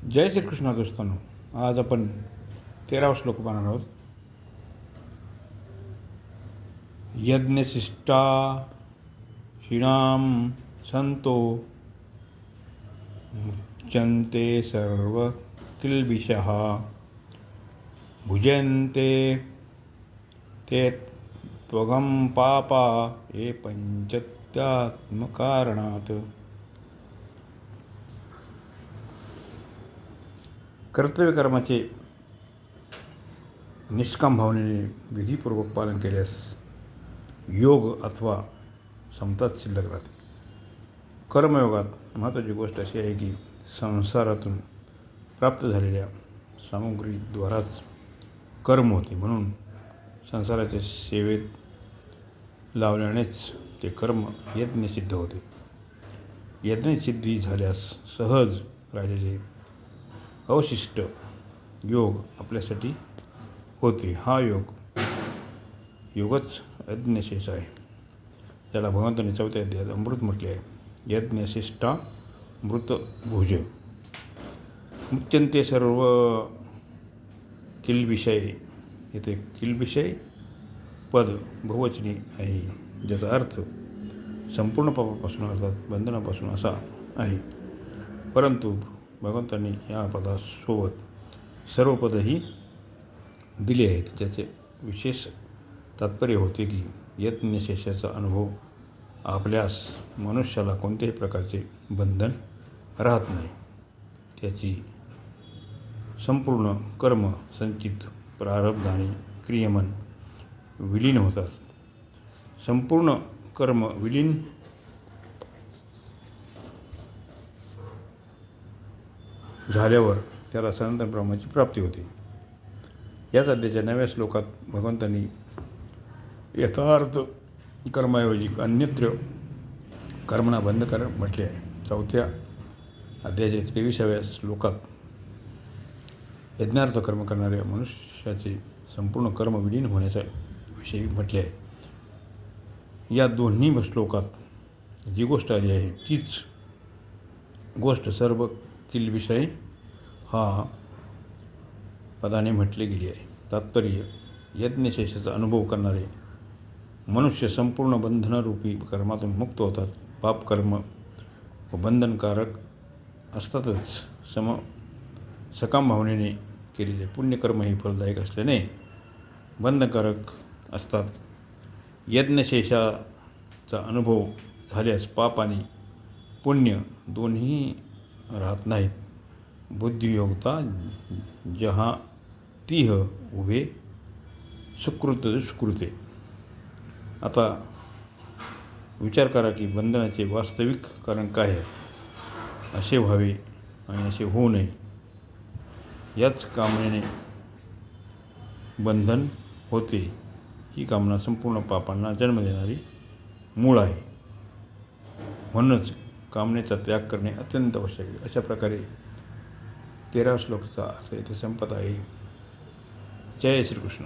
जय श्रीकृष्ण दोस्तांनो. आज आपण 13वा श्लोक पाहणार आहोत. यज्ञशिष्टा शिणाम संतो मुच्यन्ते सर्व किल्बिषः भुजन्ते ते त्वगं पापा ये पंचत्यात्मकारणात्. कर्तव्यकर्माचे निष्काम भावनेने विधीपूर्वक पालन केल्यास योग अथवा समताच शिल्लक राहते. कर्मयोगात महत्त्वाची गोष्ट अशी आहे की संसारातून प्राप्त झालेल्या सामुग्रीद्वाराच कर्म होते, म्हणून संसाराच्या सेवेत लावल्यानेच ते कर्म यज्ञसिद्ध होते. यज्ञसिद्धी झाल्यास सहज राहिलेले अवशिष्ट योग आपल्यासाठी होते. हा योगच यज्ञशेष आहे, ज्याला भगवंतांनी 4थ्या अध्यायात अमृत म्हटले आहे. यज्ञशिष्टा मृत भुज मुच्यन्ते सर्व किल्बिषय. येथे किल्बिषय पद बहुवचनी आहे, ज्याचा अर्थ संपूर्ण पापापासून अर्थात बंधनापासून असा आहे. परंतु भगवंतांनी या पदासोबत सर्व पदही दिली आहेत, ज्याचे विशेष तात्पर्य होते की यज्ञशेषाचा अनुभव आपल्यास मनुष्याला कोणत्याही प्रकारचे बंधन राहत नाही. त्याची संपूर्ण कर्म संचित प्रारब्ध आणि क्रियमन विलीन होतात. संपूर्ण कर्म विलीन झाल्यावर त्याला सनातन ब्रह्माची प्राप्ती होते. याच अध्यायाच्या 9व्या श्लोकात भगवंतांनी यथार्थ कर्माऐवजी अन्यत्र कर्मणा बंध कर म्हटले आहे. 4थ्या अध्यायाच्या 23व्या श्लोकात यज्ञार्थ कर्म करणाऱ्या मनुष्याचे संपूर्ण कर्म विलीन होण्याच्या विषयी म्हटले आहे. या दोन्ही श्लोकात जी गोष्ट आली आहे तीच गोष्ट सर्व किल्बिषय हा पदाने म्हटले गेली आहे. तात्पर्य: यज्ञशेषाचा अनुभव करणारे मनुष्य संपूर्ण बंधनरूपी कर्मातून मुक्त होतात. पापकर्म व बंधनकारक असतातच. सकाम भावनेने केलेले पुण्यकर्मही फलदायक असल्याने बंधनकारक असतात. यज्ञशेषाचा अनुभव झाल्यास पाप आणि पुण्य दोन्ही राहत नाहीत. बुद्धियोगता जहाँ तीह उभे सुकृत दुष्कृते. आता विचार करा की बंधनाचे वास्तविक कारण काय आहे. असे व्हावे आणि असे होऊ नये याच कामनेने बंधन होते. ही कामना संपूर्ण पापांना जन्म देणारी मूळ आहे. म्हणूनच कामनेचा त्याग करणे अत्यंत आवश्यक आहे. अशा प्रकारे 13व्या श्लोकाचा अर्थ येथे संपत आहे. जय श्रीकृष्ण.